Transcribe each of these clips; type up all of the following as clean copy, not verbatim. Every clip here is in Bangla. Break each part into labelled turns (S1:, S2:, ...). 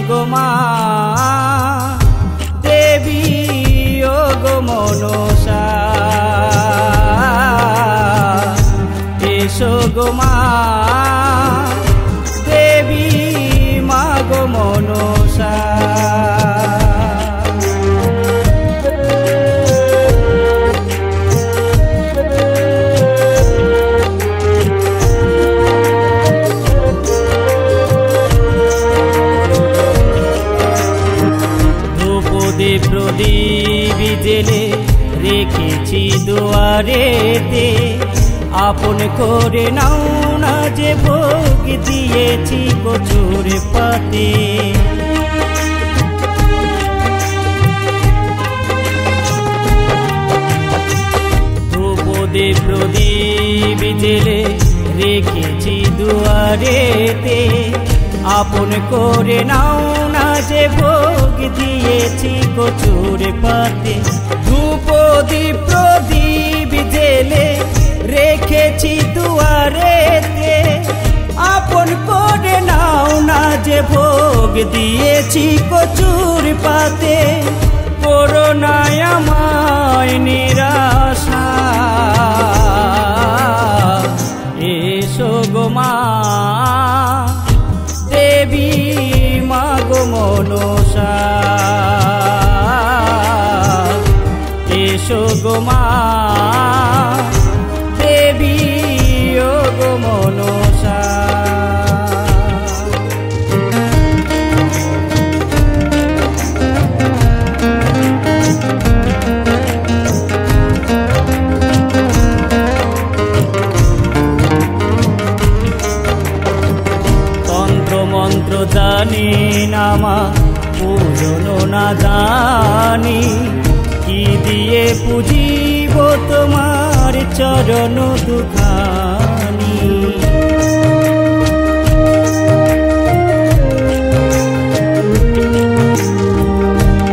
S1: গো মা দেবী ও গো মনসা, এসো গো মা দেবী মা গো মনসা। প্রদীপ জেলে রেখেছি দুয়ারেতে, আপন করে নাও না যে ভোগ দিয়েছি কচুর পাতে। প্রদীপ জেলে রেখেছি দুয়ারেতে, আপন করে নাও না যে ভোগ দিয়েছি কচুর পাতে। ধূপদীপ প্রদীপ জেলে রেখেছি দুয়ারেতে, আপন করে নাও না যে ভোগ দিয়েছি কচুর পাতে। করুণায় আমায় নিরাশা, এসো গো মা দেবী মা গো মনসা, এসো গো মা দেবী ও গো মনসা। মন্ত্র জানি না মা পূজন না জানি, কি দিয়ে পুজিব তোমার চরণ দুখানি।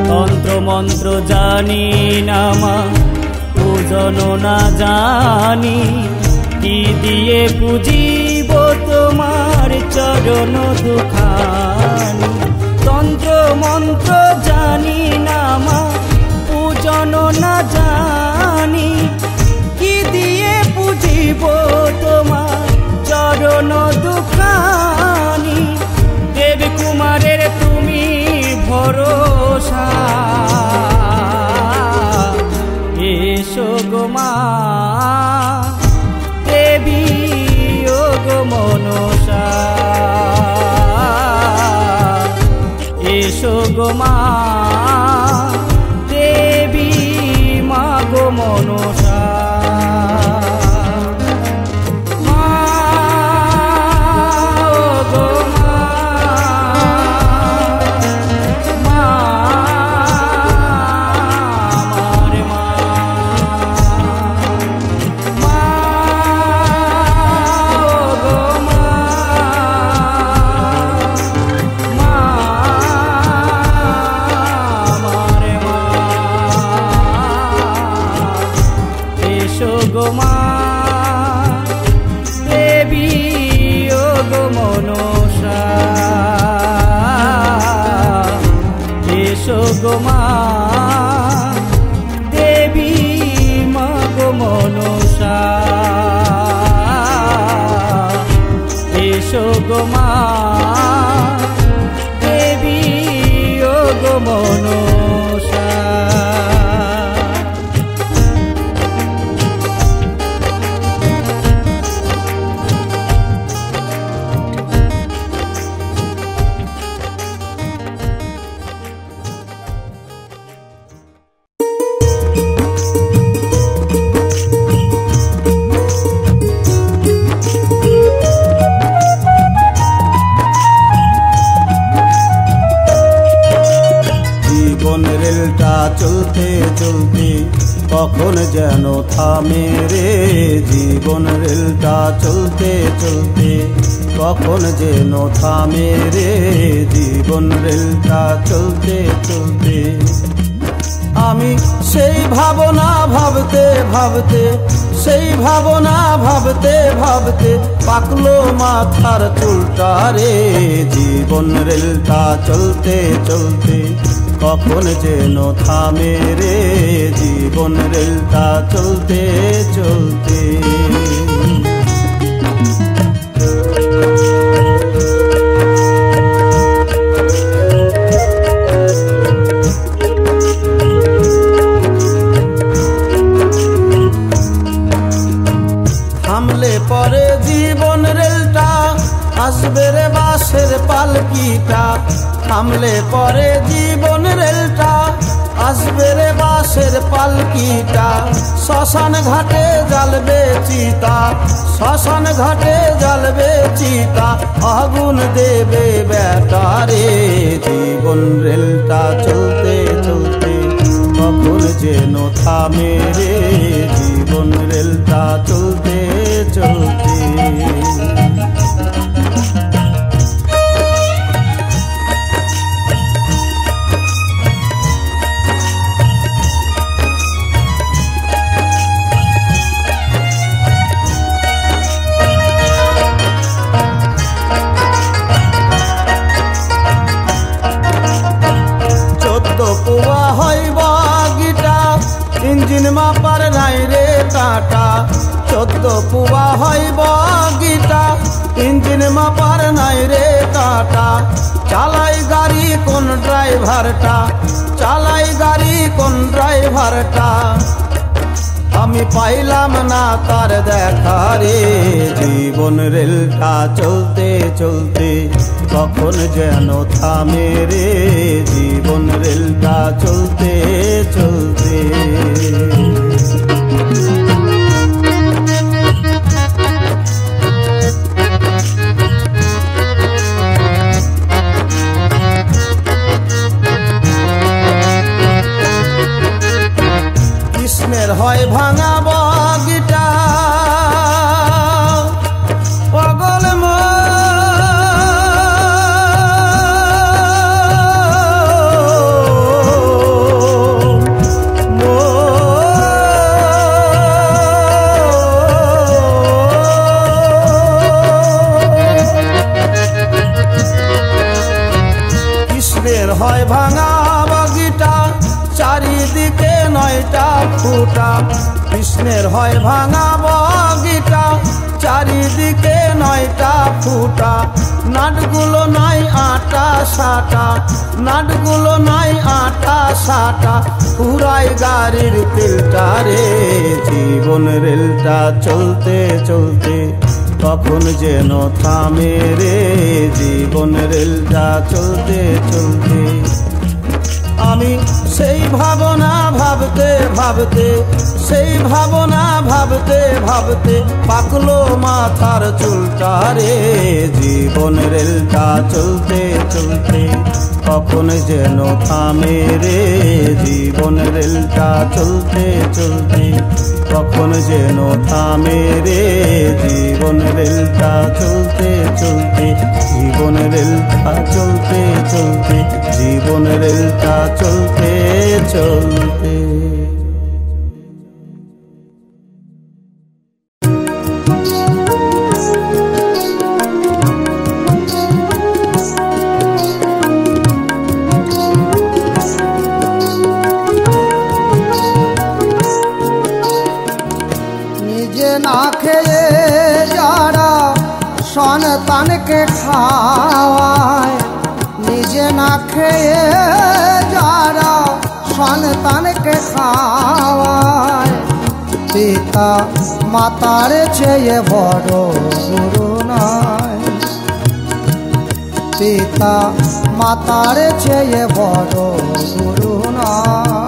S1: তন্ত্র মন্ত্র জানি না মা পূজন না জানি, কি দিয়ে পুজিব তোমার চরণ দুখানি। তন্ত্র মন্ত্র জানি না মা পূজন না জানি, কি দিয়ে পুজিব তোমার চরণ দুখানি। দেব কুমারের তুমি ভরসা, এসো গো মা দেবী ও গো মনসা, এসো গো মা দেবী মা গো মনসা। এসো গো মা দেবী ও গো মনসা, এসো গো মা দেবী মা গো মনসা, এসো গো মা দেবী ও গো মনসা।
S2: চলতে চলতে কখন যেন থামে রে, জীবন রেলটা চলতে চলতে কখন যেন থামে রে, জীবন রেলটা চলতে চলতে। আমি সেই ভাবনা ভাবতে ভাবতে, সেই ভাবনা ভাবতে ভাবতে পাকলো মাথার চুলটা রে। জীবন রেলটা চলতে চলতে কখন যেন থামে রে। জীবন রেলটা চলতে চলতে। থামলে পরে জীবন রেলটা আসবে রে বাসের পালকিটা। থামলে পরে জীবন রেলটা আসবে রে বাসের পালকিটা। শ্মশান ঘাটে জ্বালবে চিতা, শ্মশান ঘাটে জ্বালবে চিতা, আগুন দেবে বেটারে। জীবন রেলটা চলতে চলতে কখন যেন থামে রে। জীবন রেলটা চলতে চলতে। কুয়া হইব গিটা, ইঞ্জিন মাপার নাই রে কাটা। 14 কুয়া হইব গিটা, ইঞ্জিন মাপার নাই রে কাটা। চালাই গাড়ি কোন ড্রাইভারটা, চালাই গাড়ি কোন ড্রাইভারটা। আমি পাইলাম না তার দেখা রে। জীবন রেলটা চলতে চলতে কখন যেন থামে রে। জীবন রেলটা চলতে চলতে। কৃষ্ণের হয় ভাঙা বগিটা, পাগল কৃষ্ণের হয় ভাঙা বগিটা, চারিদিকে 9টা ফুটা। কৃষ্ণের হয় ভাঙা বগিটা, চারিদিকে 9টা ফুটা। নাটগুলো নাই আটা সাটা, নাটগুলো নাই আটা সাটা। পুরাই গাড়ির তেলটা রে। জীবন রেলটা চলতে চলতে কখন যেন থামে রে। জীবন রেলটা চলতে চলতে। আমি সেই ভাবনা ভাবতে ভাবতে, সেই ভাবনা ভাবতে ভাবতে পাকলো মাথার চুলটা রে। জীবন রেলটা চলতে চলতে কখন যেন থামে রে। জীবন রেলটা চলতে চলতে কখন যেন থামে রে। জীবন রেলটা চলতে চলতে, জীবন রেলটা চলতে চলতে, জীবন রেলটা চলতে চলতে।
S3: নিজে না খেয়ে যারা সন্তানকে খাওয়ায়, নিজে না খেয়ে যারা সন্তানকে খাওয়ায়, পিতা মাতার চেয়ে বড় গুরু নয়। পিতা মাতার চেয়ে বড় গুরু নয়।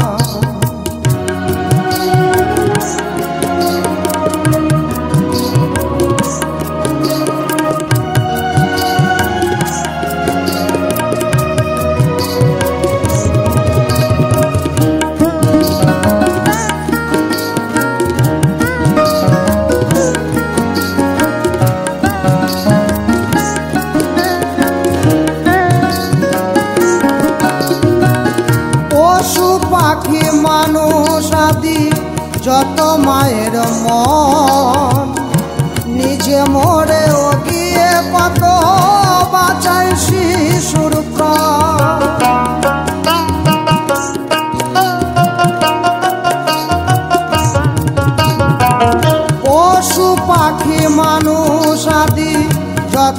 S3: পশু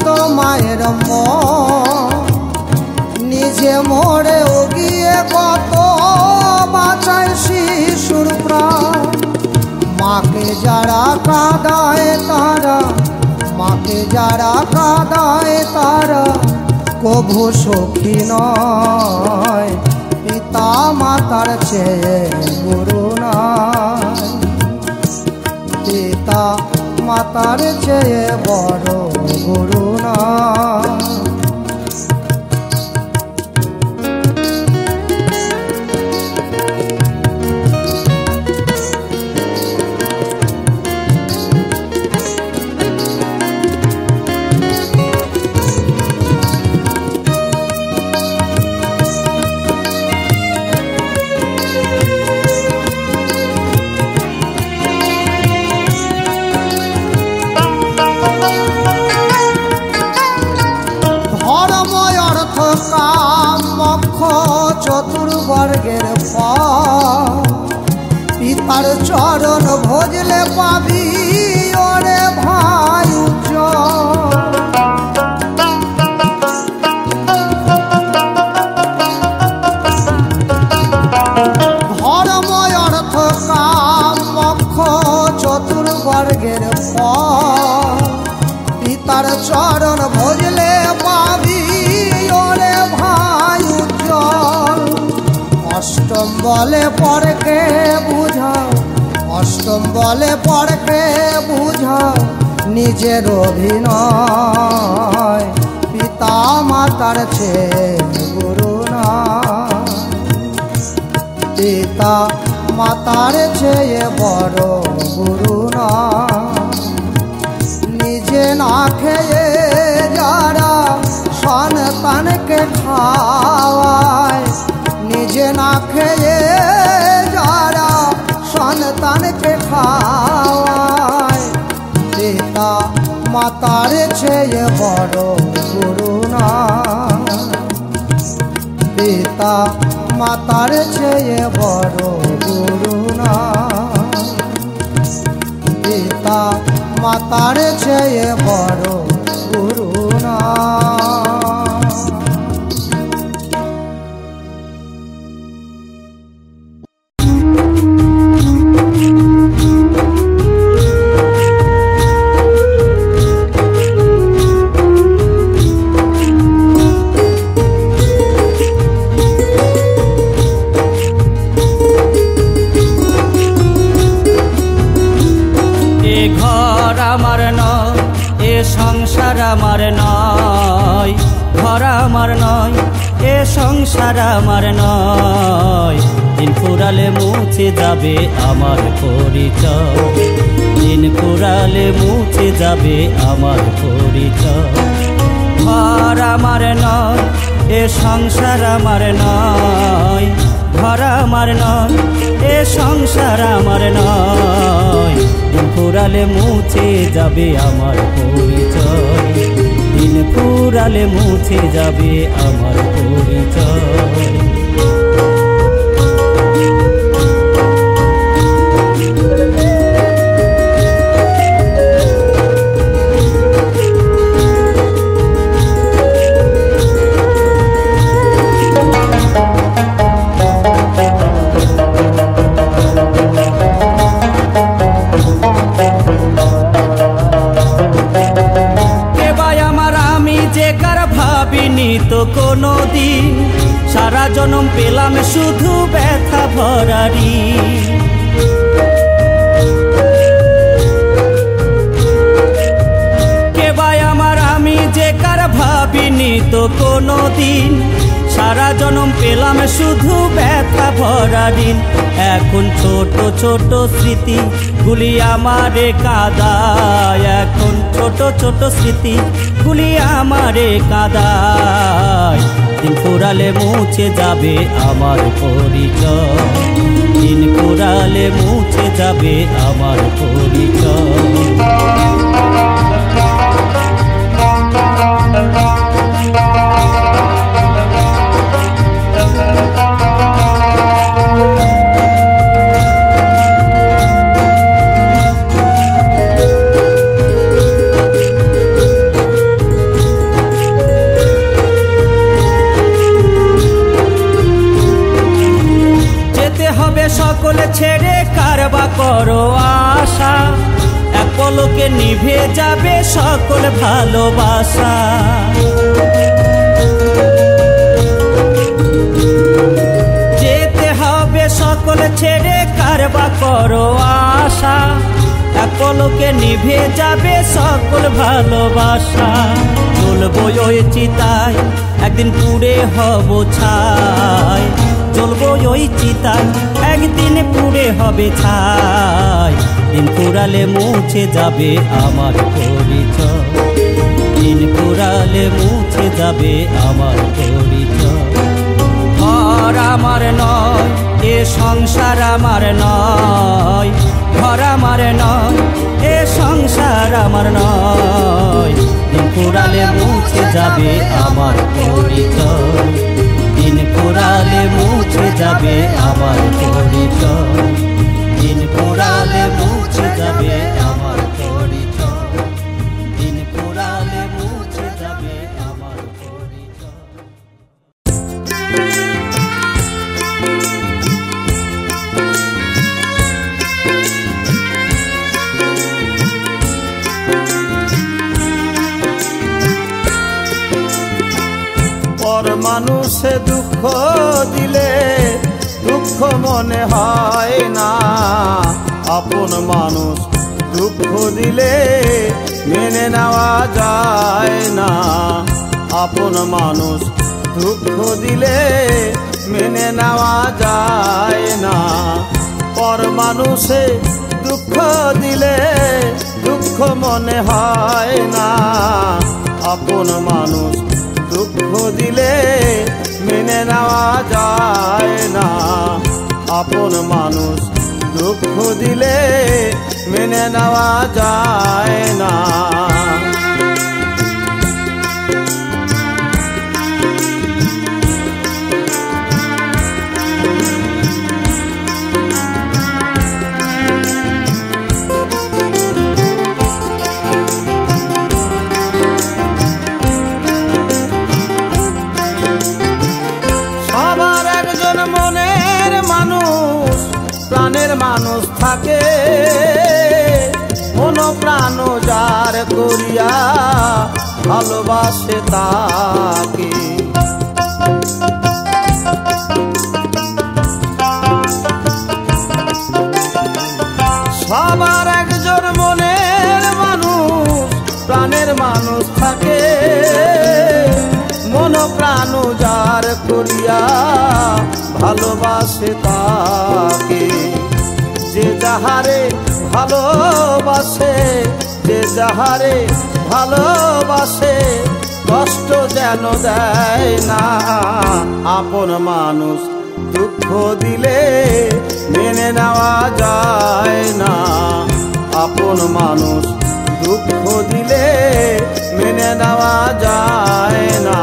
S3: তো মায়ের নিজে মরে গিয়ে কত বাঁচায় শিশুর প্রাণ। মাকে যারা কাঁদায় তারা, মাকে যারা কাঁদায় তারা কভু সখী নয়। পিতা মাতার চেয়ে গুরু নয়, পিতা মাতার চেয়ে বড় গুরু নয়। চতুর্বর্গের ফল পিতার চরণ ভজলে পাবি ওরে ভাই ধর্ময় অর্থ কাম মোক্ষ চতুর্বর্গের ফল পিতার চরণ ভজলে পাবি ওরে ভাই উজ্জ্বল। অষ্টম বলে পরকে বুঝাও, অষ্টম বলে পরকে বুঝাও নিজের অভিনয়। পিতা মাতার চেয়ে গুরু নয়, পিতা মাতার চেয়ে বড় গুরু নয়। নিজে না খেয়ে যারা সন্তানকে খাওয়ায়, নিজে না খেয়ে যারা সন্তানকে খাওয়ায়, পিতা মাতার চেয়ে বড় গুরু নয়, পিতা মাতার চেয়ে বড় গুরু নয়, পিতা মাতার চেয়ে বড় গুরু নয়।
S1: সংসার আমার নয়, ঘর আমার নয়, এ সংসার আমার নয়। দিন ফুরালে মুছে যাবে আমার পরিচয়, দিন ফুরালে মুছে যাবে আমার পরিচয়। ঘর আমার নয়, এ সংসার আমার নয়, ঘর আমার নয়, এ সংসার আমার নয়। দিন ফুরালে মুছে যাবে আমার পরিচয়, দিন ফুরালে মুছে যাবে আমার পরিচয়। তো কোনো দিন সারা জনম পেলাম শুধু ব্যথা ভরারি। কে ভাই আমার আমি যে কার ভাবিনি তো কোনো দিন সারা জনম পেলাম শুধু ব্যথা ভরারি। এখন ছোট ছোট স্মৃতি গুলি আমারে কাঁদায়, এখন ছোট ছোট স্মৃতি গুলি আমারে কাঁদায়। দিন ফুরালে মুছে যাবে আমার পরিচয়, দিন ফুরালে মুছে যাবে আমার পরিচয়। নিভে যাবে সকল ভালোবাসা। যেতে হবে সকল ছেড়ে কারবা করো আশা, এক পলকে নিভে যাবে সকল ভালোবাসা। জ্বলবো ওই চিতায় একদিন পুড়ে হব ছাই, জ্বলবো ওই চিতায় একদিন পুড়ে হবে ছাই। দিন ফুরালে মুছে যাবে আমার পরিচয়, দিন ফুরালে মুছে যাবে আমার পরিচয়। ঘর আমার নয় এ সংসার আমার নয়, ঘর আমার নয় এ সংসার আমার নয়। দিন ফুরালে মুছে যাবে আমার পরিচয়, দিন ফুরালে মুছে যাবে আমার পরিচয়, দিন ফুরালে মুছে যাবে আমার পরিচয়, দিন ফুরালে মুছে যাবে আমার পরিচয়।
S2: পর মানুষে দুঃখ দিলে দুঃখ মনে হয় না, আপন মানুষ দুঃখ দিলে মেনে নেওয়া যায় না। আপন মানুষ দুঃখ দিলে মেনে নেওয়া যায় না। পর মানুষে দুঃখ দিলে দুঃখ মনে হয় না, আপন মানুষ দুঃখ দিলে মেনে নেওয়া যায় না। আপন মানুষ দুঃখ দিলে মেনে নেওয়া যায় না। প্রাণের মানুষ থাকে, মন প্রাণ যার করিয়া ভালোবাসে তাকে। সবার একজন মনের মানুষ প্রাণের মানুষ থাকে, মন প্রাণ যার করিয়া ভালোবাসে তাকে। যে যাহারে ভালোবাসে, যে যাহারে ভালোবাসে কষ্ট যেন দেয় না। আপন মানুষ দুঃখ দিলে মেনে নেওয়া যায় না। আপন মানুষ দুঃখ দিলে মেনে নেওয়া যায় না।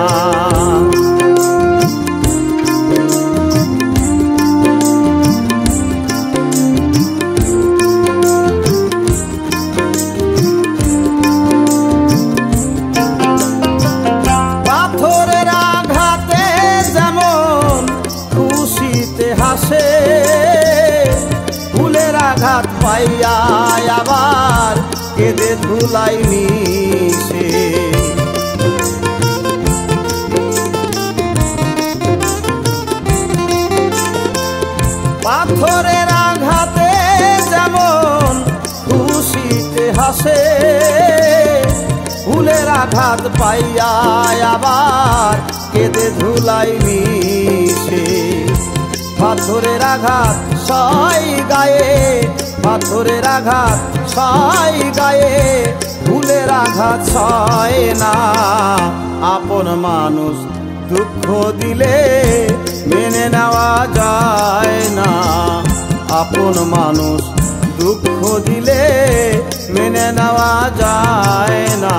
S2: ফুলের আঘাত পাইয়া আবার কেঁদে ধুলাই মিশে। পাথরের আঘাতে যেমন খুশিতে হাসে, ফুলের আঘাত পাইয়া আবার কেঁদে ধুলাই মিশে। পাথরের আঘাত সয় গায়ে, পাথরের আঘাত সয় গায়ে, ফুলের আঘাত সয় না। আপন মানুষ দুঃখ দিলে মেনে নেওয়া যায় না। আপন মানুষ দুঃখ দিলে মেনে নেওয়া যায় না।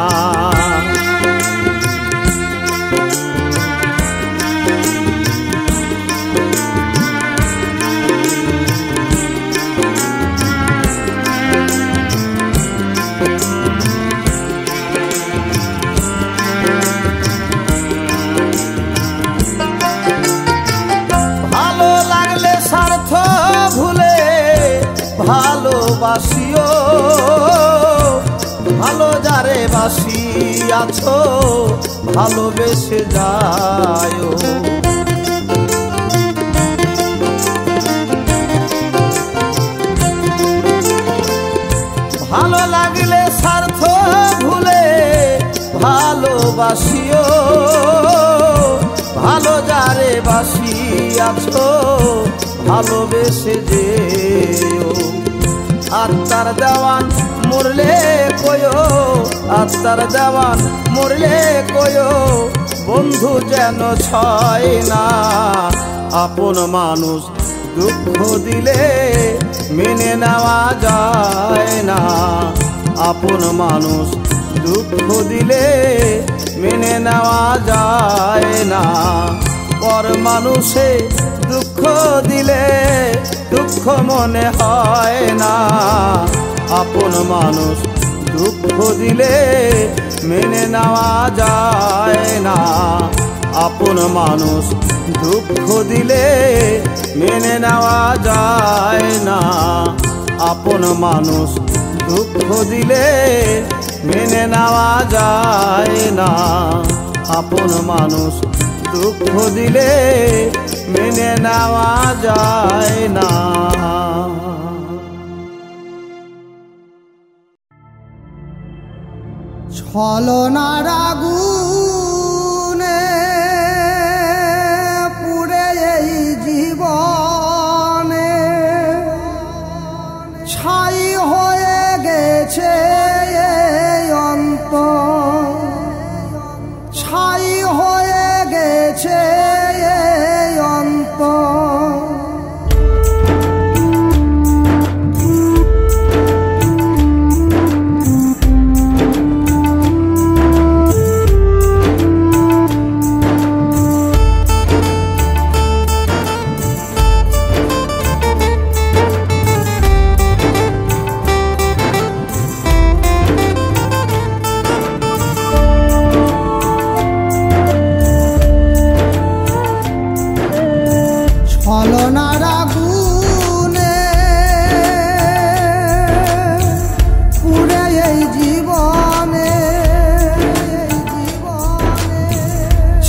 S2: ভালোবাসিও, ভালো আসিয়াছো ভালোবেসে যায়। ভালো লাগলে স্বার্থ ভুলে ভালোবাসিও, ভালো যারে বাসিয়াছো ভালোবেসে যেও। আত্মার দেওয়ান মরলে কয়ো, আত্মার দেওয়ান মরলে কয়ো, বন্ধু যেন ছয় না। আপন মানুষ দুঃখ দিলে মেনে নেওয়া যায় না, আপন মানুষ দুঃখ দিলে মেনে নেওয়া যায় না। পর মানুষে দুঃখ দিলে দুঃখ মনে হয় না, আপন মানুষ দুঃখ দিলে মেনে নেওয়া যায় না। আপন মানুষ দুঃখ দিলে মেনে নেওয়া যায় না, আপন মানুষ দুঃখ দিলে মেনে নেওয়া যায় না, আপন মানুষ দুঃখ দিলে মেনে নেওয়া যায় না।
S3: ছলনার আগুনে পুড়ে এই জীবনে ছাই হয়ে গেছে এই অন্তর, ছাই হয়ে গেছে এই অন্তর। ছলনার আগুনে পুড়ে এই জীবনে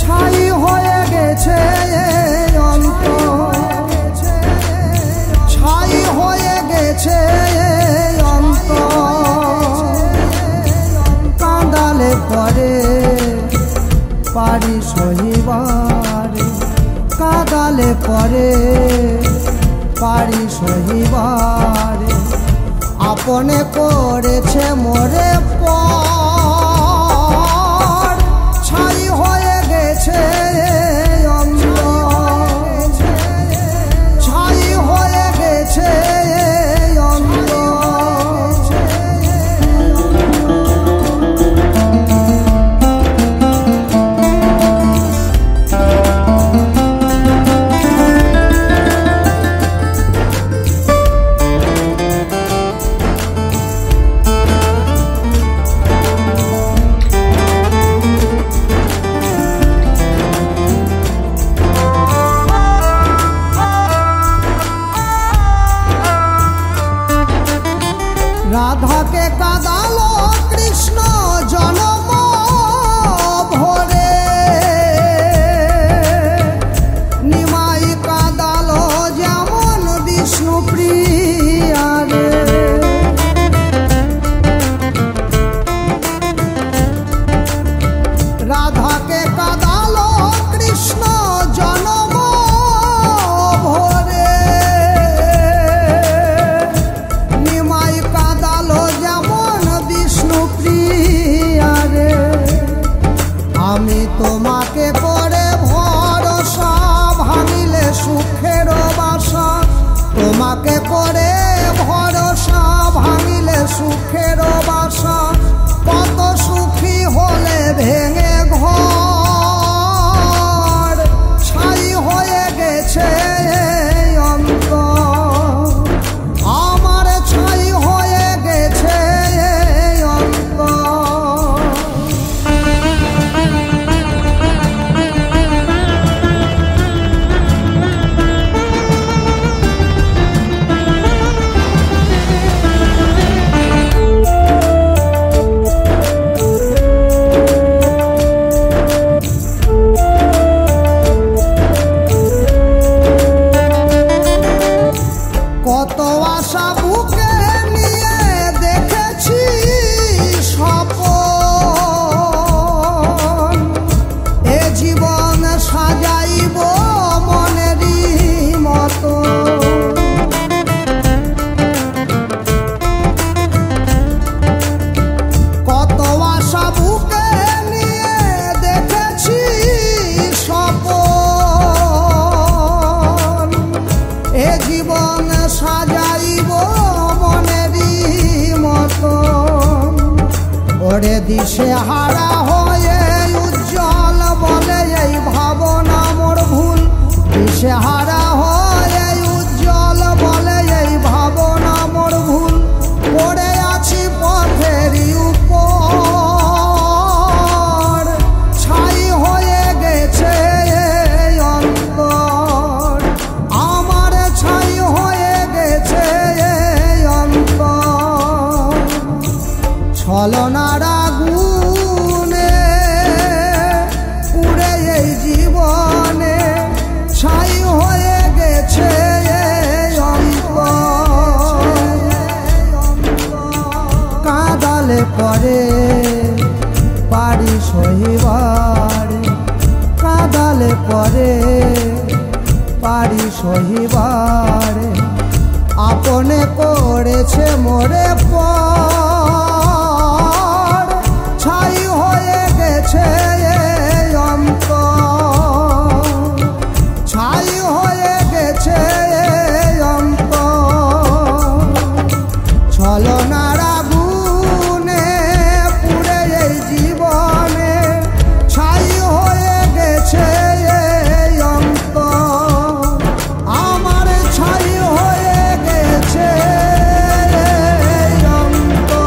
S3: ছাই হয়ে গেছে এই অন্তর, ছাই হয়ে গেছে এই অন্তর। কাঁদালে পরে পারি সহিবারে, কাঁদালে পরে পারি সহিবারে। আপনে করেছে মোরে পর, ছাই হয়ে গেছে এই অন্তর, ছাই হয়ে গেছে এই অন্তর। রাধাকে কাঁদালো কৃষ্ণ জনম ভরে, নিমাই কাঁদালো যেমন বিষ্ণু প্রিয়ারে। রাধাকে কাঁদালো কৃষ্ণ জনম ভরে, নিমাই কাঁদালো যেমন বিষ্ণু প্রিয়ারে। আমি তোমাকে করে ভরসা ভাঙিলে সুখের বাসা, তোমাকে করে ভরসা ভাঙিলে সুখের বাসা। কত সুখী হলে ভেঙে ঘর, ছাই হয়ে গেছে এই অন্তর, আমার ছাই হয়ে গেছে এই অন্তর। দিশে হারা হয়ে উজ্জ্বল বলে এই ভাবনা মোর ভুল। দিশে হারা হয়ে উজ্জ্বল বলে এই ভাবনা মোর ভুল। পড়ে আছি পথেরই উপর, ছাই হয়ে গেছে এই অন্তর, আমার ছাই হয়ে গেছে এই অন্তর। ছলনার আগুনে পুড়ে এই জীবনে ছাই হয়ে গেছে এই অন্তর। কাঁদালে পরে পারি সহিবার, কাঁদালে পরে পারি সহিবার। আপনে করেছে মোরে পর, ছাই হয়ে গেছে এই অন্তর, ছাই হয়ে গেছে এই অন্তর। ছলনার আগুনে পুড়ে এই জীবনে ছাই হয়ে গেছে এই অন্তর, আমার ছাই হয়ে গেছে এই অন্তর।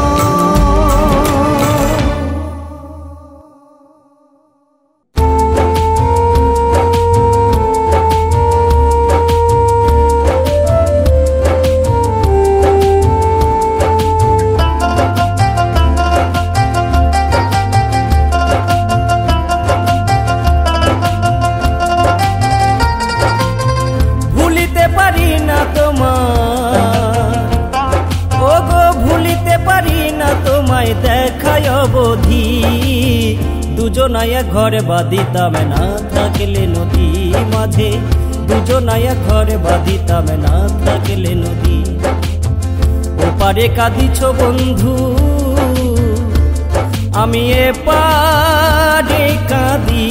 S1: ভুলিতে পারি না তোমায়, ও গো ভুলিতে পারি না তোমায় দেখায় অবধি। দুজনায় ঘরে বাঁধিতাম না থাকলে নদী মাঝে, দুজনায় ঘরে বাঁধিতাম না থাকলে নদী। ওপারে কাঁদিছ বন্ধু, আমি এপারে কাঁদি।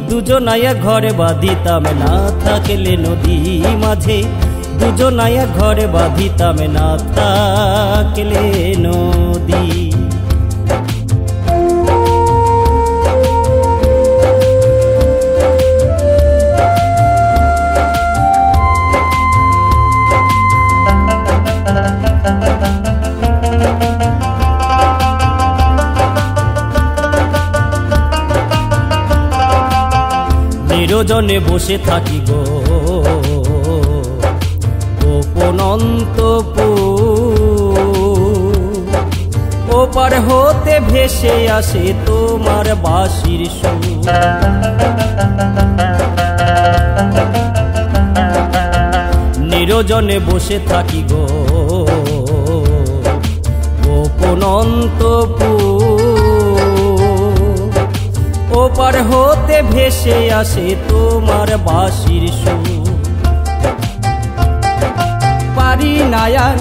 S1: দুজনায় ঘরে বাঁধিতাম না থাকলে নদী মাঝে, দুজনায় ঘরে বাঁধিতাম না থাকলে নদী। নিরজনে বসে থাকি গো গোপন অন্তপুর। ওপার হতে ভেসে আসে তোমার বাঁশির সুর। নিরজনে বসে থাকি গো গোপন অন্তপুর। ওপার হতে ভেসে আসে তোমার বাঁশির সুর। পারি না আর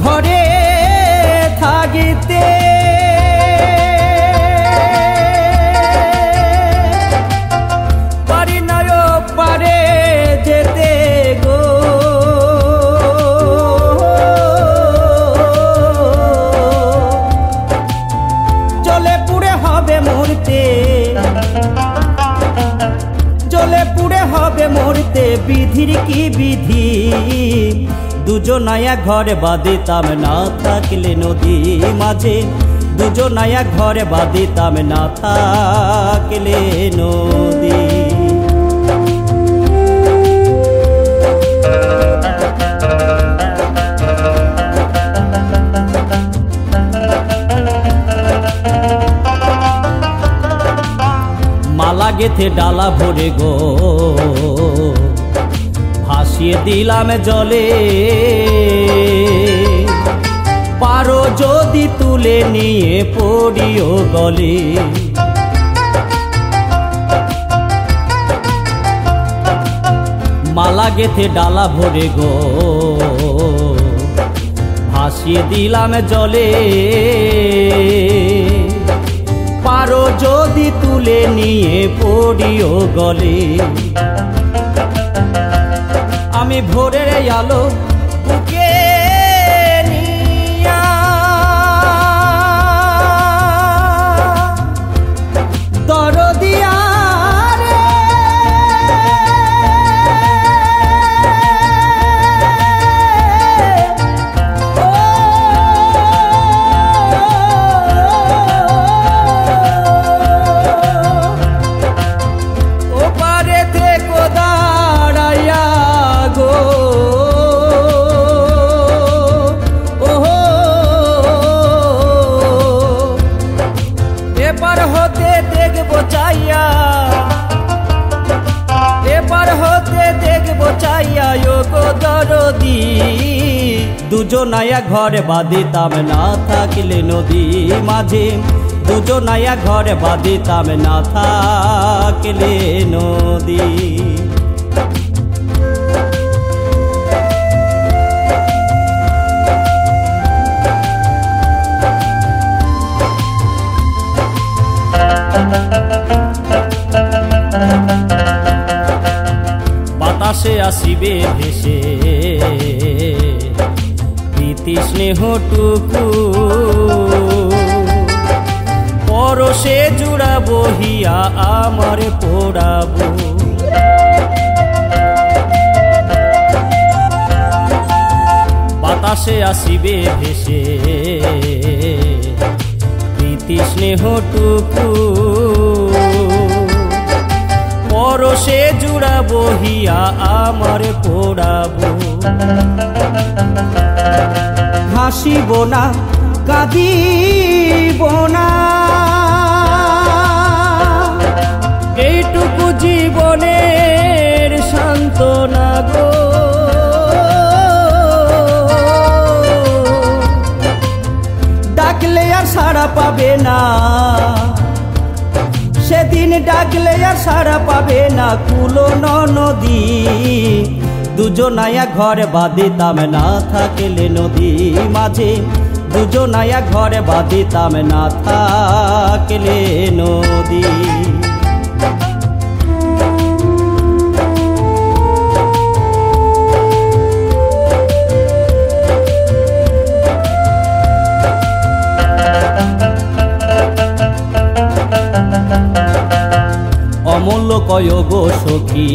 S1: ঘরে থাকিতে, পারি না পারে যেতে গো। জলে পুড়ে হবে মরতে, জলে পুড়ে হবে মরতে, বিধির কি বিধি। দুজনায় ঘরে বাঁধিতাম না থাকলে নদী মাঝে, দুজনায় ঘরে বাঁধিতাম না থাকলে নদী। মালা গেথে ডালা ভরে গো ভাসিয়ে দিলাম জলে। পারো যদি তুলে নিয়ে পড়িও গলে। মালা গেথে ডালা ভরে গো ভাসিয়ে দিলাম জলে। পারো যদি তুলে নিয়ে পড়িও গলে। আমি ভোরের আলো বুকে নিয়া হতে দেখবো চাইয়া, এপার হতে দেখবো চাইয়া ও গো দরদি। দুজনায়া ঘরে বাঁধিতাম না থাকলে নদী মাঝে, দুজনায়া ঘরে বাঁধিতাম না থাকলে নদী। বাতাসে আসিবে ভেসে প্রীতি স্নেহটুকু, পরশে জুড়াবো হিয়া আমার পোড়াবো। বাতাসে আসিবে ভেসে প্রীতি স্নেহটুকু, পরশে জুড়াবো হিয়া আমার পোড়াবো।
S2: হাসিব না কাঁদিব না,
S1: এইটুকু জীবনের সান্ত্বনা গো।
S2: ডাকলে আর সাড়া পাবে না, সেদিন ডাকলে আর সাড়া পাবে না কুলো নদী। দুজনায়া ঘরে বাঁধিতাম না থাকলে নদী মাঝে, দুজনায়া ঘরে বাঁধিতাম না থাকলে নদী। অমূল্য কয় গো সখী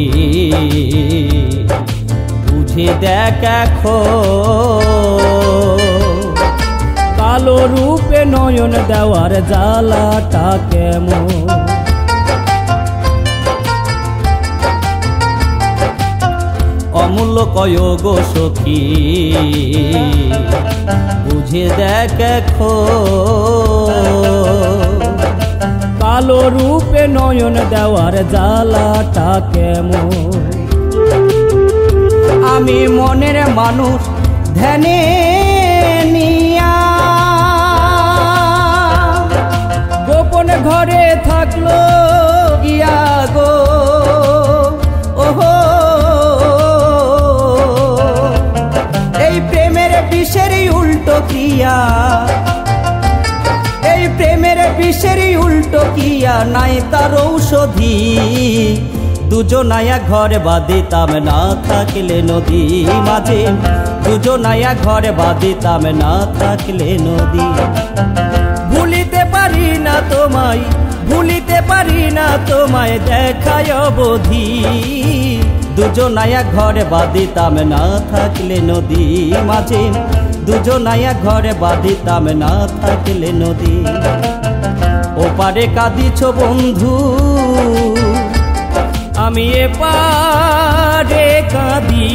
S2: বুঝে দেখ এখন,
S1: কালো রূপে নয়ন দেওয়ার জ্বালাটা কেমন।
S2: অমূল্য কয় গো সখী বুঝে দেখ এখন,
S1: কালো রূপে নয়ন দেওয়ার জ্বালাটা কেমন।
S2: আমি মনের মানুষ ধ্যানে নিয়া,
S1: গোপন ঘরে থাকলো
S2: গিয়া গো ওহো, এই প্রেমের বিষেরই উল্টো ক্রিয়া, এই প্রেমের বিষেরই উল্টো ক্রিয়া নাই তার ঔষধি। দুজনায়া ঘরে বাঁধিতাম না থাকলে নদী মাঝে, দুজনায়া ঘরে বাঁধিতাম না থাকলে নদী।
S1: ভুলিতে পারি না তোমায়, ভুলিতে পারি না তোমায় দেখায় অবধি।
S2: দুজনায়া ঘরে বাঁধিতাম না থাকলে নদী মাঝে, দুজনায়া ঘরে বাঁধিতাম না থাকলে নদী। ওপারে কাঁদিছ বন্ধু,
S1: আমি এপারে কাঁদি।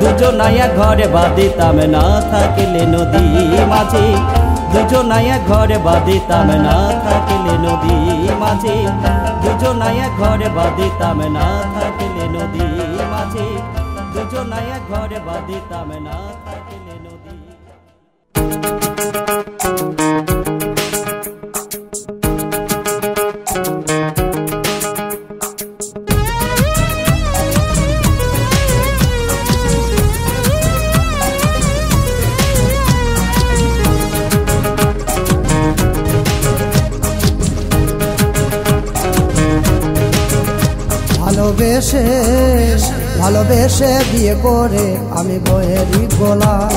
S2: দুজনায়া ঘরে বাঁধিতাম না থাকলে নদী মাঝে, দুজনায়া ঘরে বাঁধিতাম না থাকলে নদী মাঝে, দুজনায়া ঘরে বাঁধিতাম না থাকলে নদী মাঝে, দুজনায়া ঘরে বাঁধিতাম না থাকলে নদী।
S3: ভালোবেসে ভালোবেসে বিয়ে করে আমি বয়েরই গোলাম,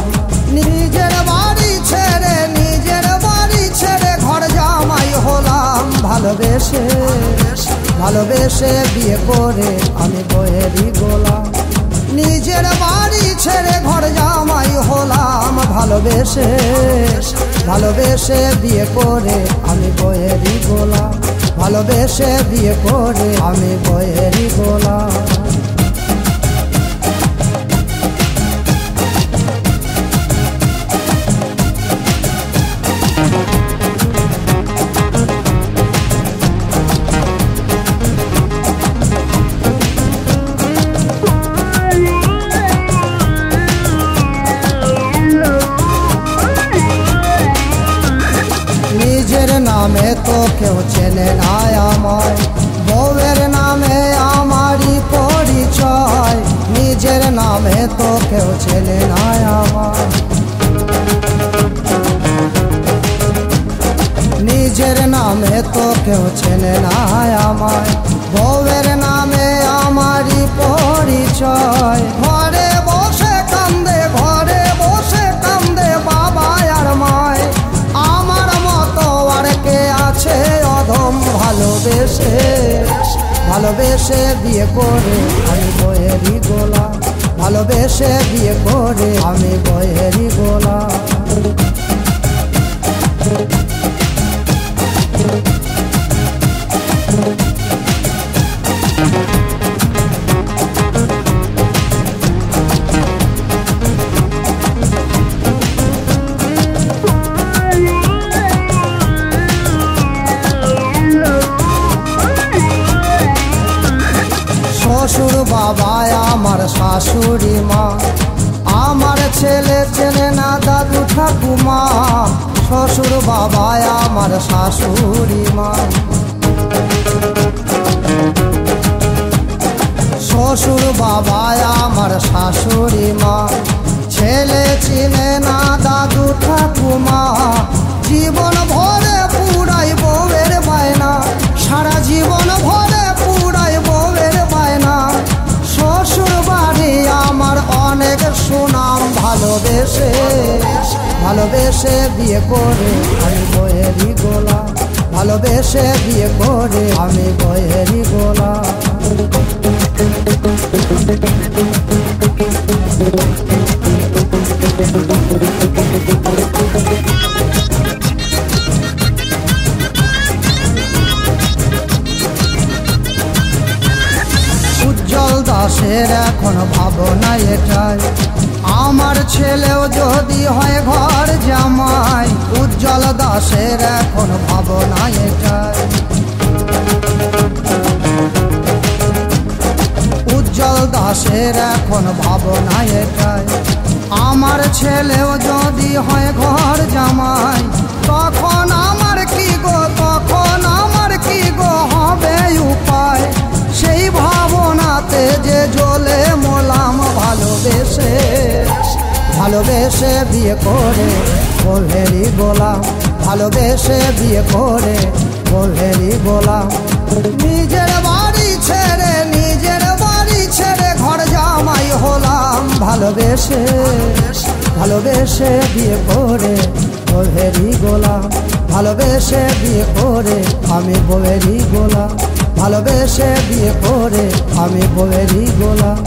S3: নিজের বাড়ি ছেড়ে ঘর জামাই হলাম। ভালোবেসে ভালোবেসে বিয়ে করে আমি বয়েরই গোলাম, নিজের বাড়ি ছেড়ে ঘর জামাই হলাম। ভালোবেসে ভালোবেসে বিয়ে করে আমি বয়েরই গোলাম, ভালোবেসে বিয়ে করে আমি বয়েরই গোলাম। নামে তো কেউ চেনে না আমায়, বউয়ের নামে আমারই পরিচয়, নিজের নামে তো কেউ চেনে না আমায়, নিজের নামে তো কেউ চেনে না আমায়, বউয়ের নামে আমারই পরিচয়। ঘরে বসে কান্দে, ঘরে বসে কান্দে বাবা আর মায়, আমার মতো আর কে আছে অধম ভালোবেসে, ভালোবেসে বিয়ে করে আমি বইয়েরই গোলাম, ভালোবেসে বিয়ে করে আমি বইয়েরই গোলাম। শ্বশুর বাবা আমার শাশুড়ি মা, আমার ছেলে চেনে না দাদু ঠাকুমা, শ্বশুর বাবা আমার শাশুড়ি মা, শ্বশুর বাবা আমার শাশুড়ি মা, ছেলে চিনে না দাদু ঠাকুমা, জীবন ভরে পুরাই বউয়ের বায়না, সারা জীবন ভরে পুরাই বউয়ের বায়না, শ্বশুর বাড়ি আমার অনেক সুনাম, ভালোবেসে ভালোবেসে বিয়ে করে আমি বইয়েরই গোলাম, ভালোবেসে বিয়ে করে আমি বইয়েরই গোলাম। উজ্জ্বল দাসের এখন ভাবনা এটাই, আমার ছেলেও যদি হয় ঘর জামাই, উজ্জ্বল দাসের এখন ভাবনা এটাই, উজ্জ্বল দাসের এখন ভাবনা এটাই, আমার ছেলেও যদি হয় ঘর জামাই, তখন আমার কি গো, তখন আমার কি গো হবে উপায়, সেই ভাবনাতে যে জ্বলে মোলাম, ভালোবেসে ভালোবেসে বিয়ে করে বউয়েরই গোলাম, ভালোবেসে বিয়ে করে বউয়েরই গোলাম। নিজের বাড়ি ছেড়ে, নিজের বাড়ি ছেড়ে ঘর জামাই হলাম, ভালোবেসে ভালোবেসে বিয়ে করে বউয়েরই গোলাম, ভালোবেসে বিয়ে করে আমি বউয়েরই গোলাম, ভালোবেসে বিয়ে করে আমি বউয়েরই গোলাম।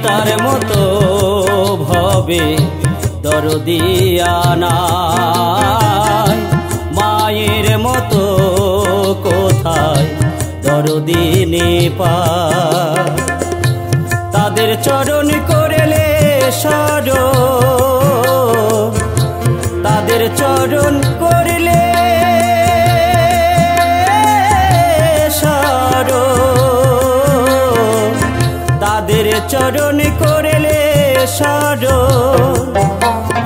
S2: তার মতো ভবে দরদিয়া নাই, মায়ের মতো কোথায় দরদিনী পায়, তাদের চরণ করলে শরণ, তাদের চরণ করলে শরণ, তাদের চরণ করলে শরণ,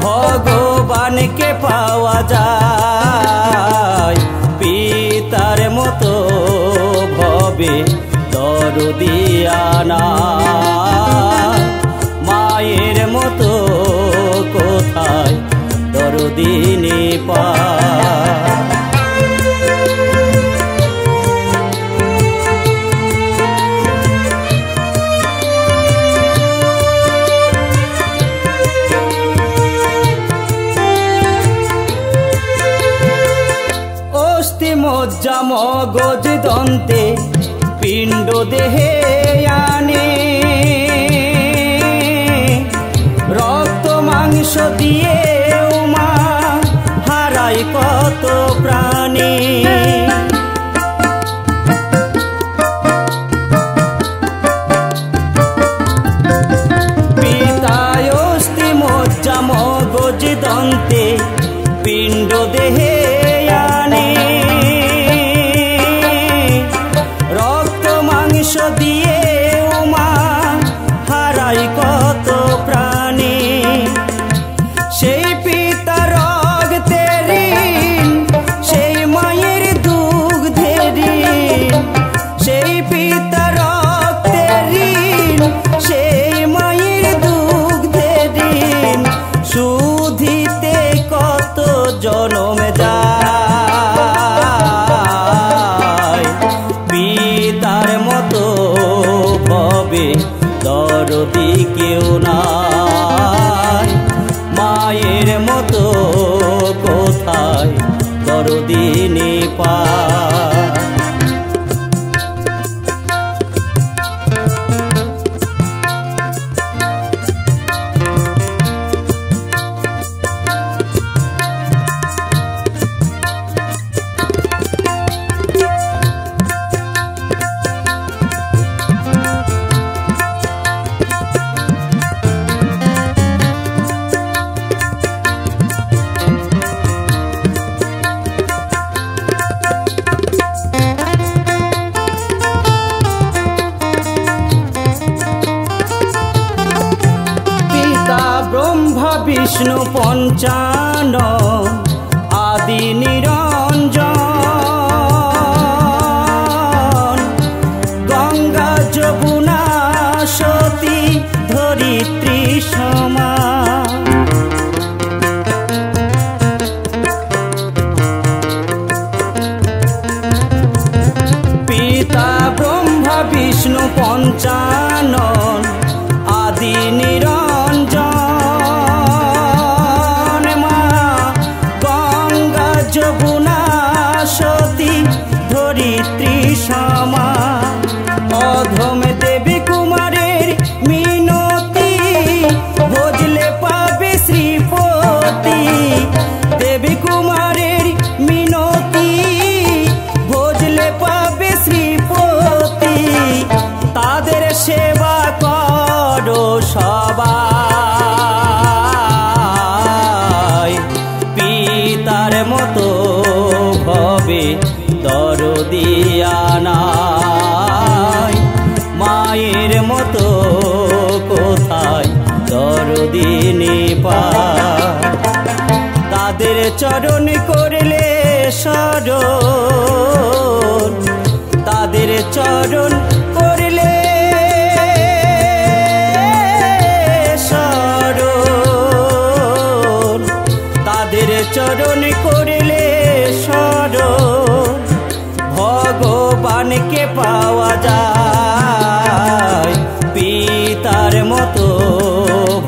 S2: ভগবানকে পাওয়া যায়, পিতার মতো ভবে দরদিয়া নাই, মায়ের মতো কোথায় দরদিনী পায়। মজ্জা মগজ দন্তে পিণ্ড দেহে আনে, অন্তে পিণ্ড দেহে আনে রক্ত মাংস দিয়ে উমা হারাই কত প্রাণী সেই পিতা রক্তের ঋণ সেই মায়ের দুগ্ধের ঋণ সেই পিতা রক্তের ঋণ সেই মায়ের দুগ্ধের ঋণ শুধিতে কত জনম যায় পিতার মতো ভবে দরদি কেউ নাই মায়ের মতো কোথায় দরদি পায় বিষ্ণু পঞ্চানন আদি নিরঞ্জন গঙ্গা যমুনা সতী ধরিত্রী সমান পিতা ব্রহ্মা বিষ্ণু পঞ্চানন আদি নিরঞ্জন যমুনা সতী ধরিত্রী সমা অধম দেবী কুমারের মিনতি ভজলে পাবে শ্রীপতি দেবী কুমারের মিনতি ভজলে পাবে শ্রীপতি তাদের সেবা করো সবাই পিতার মতো ভবে দরদিয়া নাই মায়ের মতো কোথায় দরদি পায় তাদের চরণ করলে শরণ তাদের চরণ করলে শরণ তাদের চরণ করলে শরণ ভগবানকে পাওয়া যায় পিতার মতো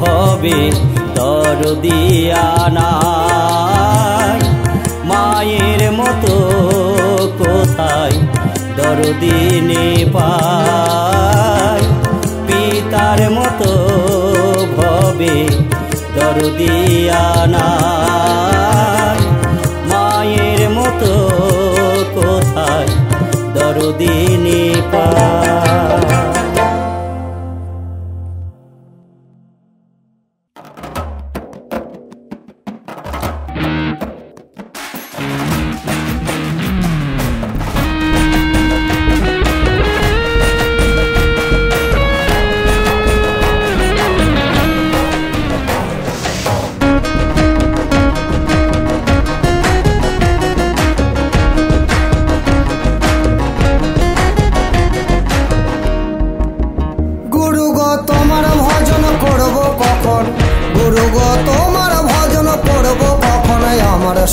S2: ভবে দরদিয়া নাই মায়ের মতো কোথায় দরদি পায় পিতার মতো ভবে দরদিয়া নাই মায়ের মতো কোথায় দরদি পায়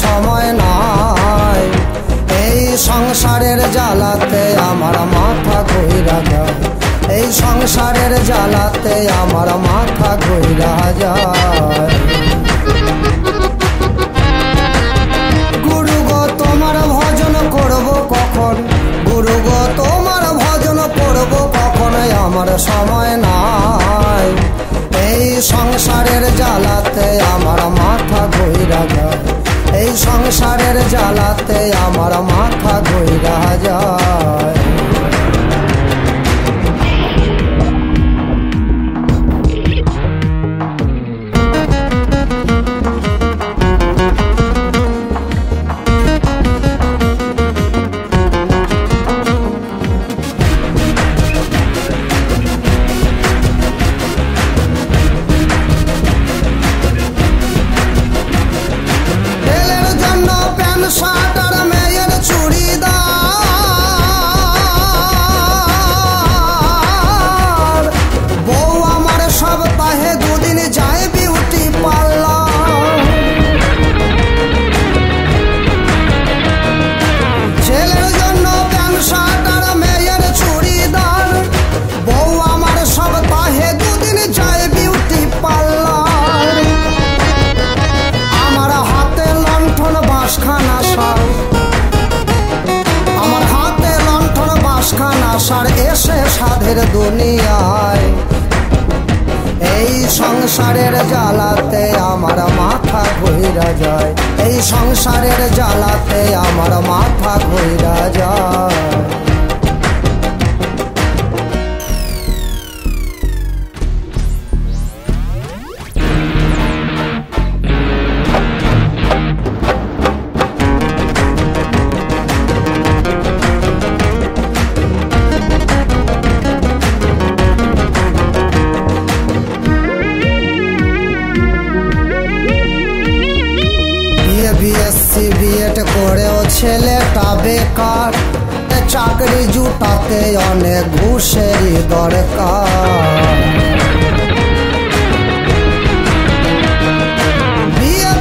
S3: সময় নাই এই সংসারের জ্বালাতে আমার মাথা ঘুইরা যায় এই সংসারের জ্বালাতে আমার মাথা ঘুইরা যায় গুরু গো তোমার ভজন করব কখন গুরু গো তোমার ভজন করব কখন আমার সময় নাই এই সংসারের জ্বালাতে আমার মাথা ঘুইরা যায় এই সংসারের জ্বালাতে আমার মাথা ঘুইরা যায় এই সংসারের জ্বালাতে আমার মাথা ঘুইরা যায়, এই সংসারের জ্বালাতে আমার মাথা ঘুইরা যায়। বিএসসি বিএড করেও ছেলেটা বেকার, চাকরি জুটাতে অনেক ঘুষেরই দরকার।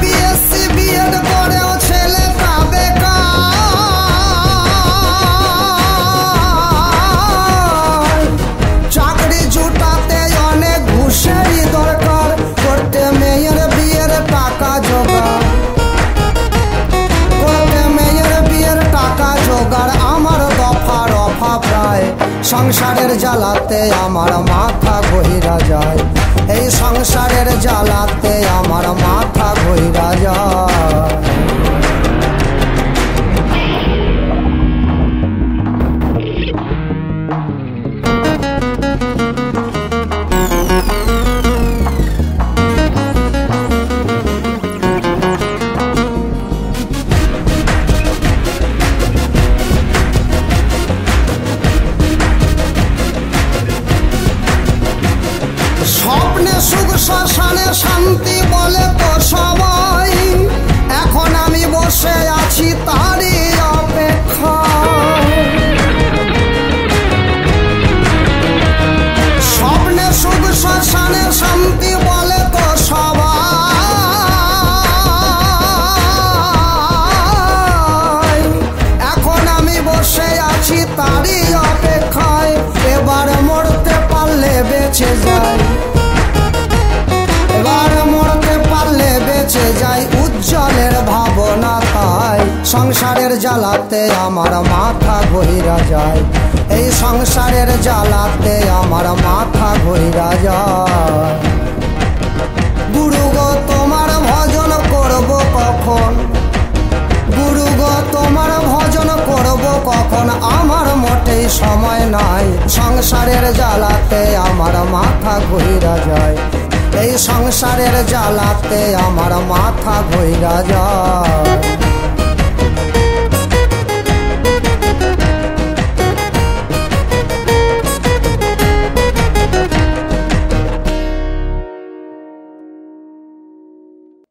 S3: বিএসসি বিএড করেও ছেলেটা বেকার, চাকরি জুটাতে অনেক ঘুষেরই দরকার। করতে মেয়ের বিয়ের টাকা জোগাড়, আমার দফা রফা প্রায়, সংসারের জ্বালাতে আমার মাথা ঘুইরা যায়, এই সংসারের জ্বালাতে আমার মাথা ঘুইরা যায়। স্বপ্নে সুখ শ্মশানে শান্তি বলে তো সবাই, এখন আমি বসে আছি তারই অপেক্ষায়। স্বপ্নে সুখ শ্মশানে শান্তি বলে তো সবাই, এখন আমি বসে আছি তারই অপেক্ষায়। এবার মরতে পারলে বেঁচে যাই, এবার মরতে পারলে বেঁচে যাই, উজ্জ্বলের ভাবনা তাই। সংসারের জ্বালাতে আমার মাথা ঘুইরা যায়, এই সংসারের জ্বালাতে আমার মাথা ঘুইরা যায়। গুরু গো তোমার ভজন করব কখন, গুরু গো তোমার ভজন করব কখন, আমার মোটেই সময় নাই। সংসারের জ্বালাতে আমার মাথা ঘুইরা যায়, এই সংসারের জ্বালাতে আমার মাথা ঘুইরা যায়।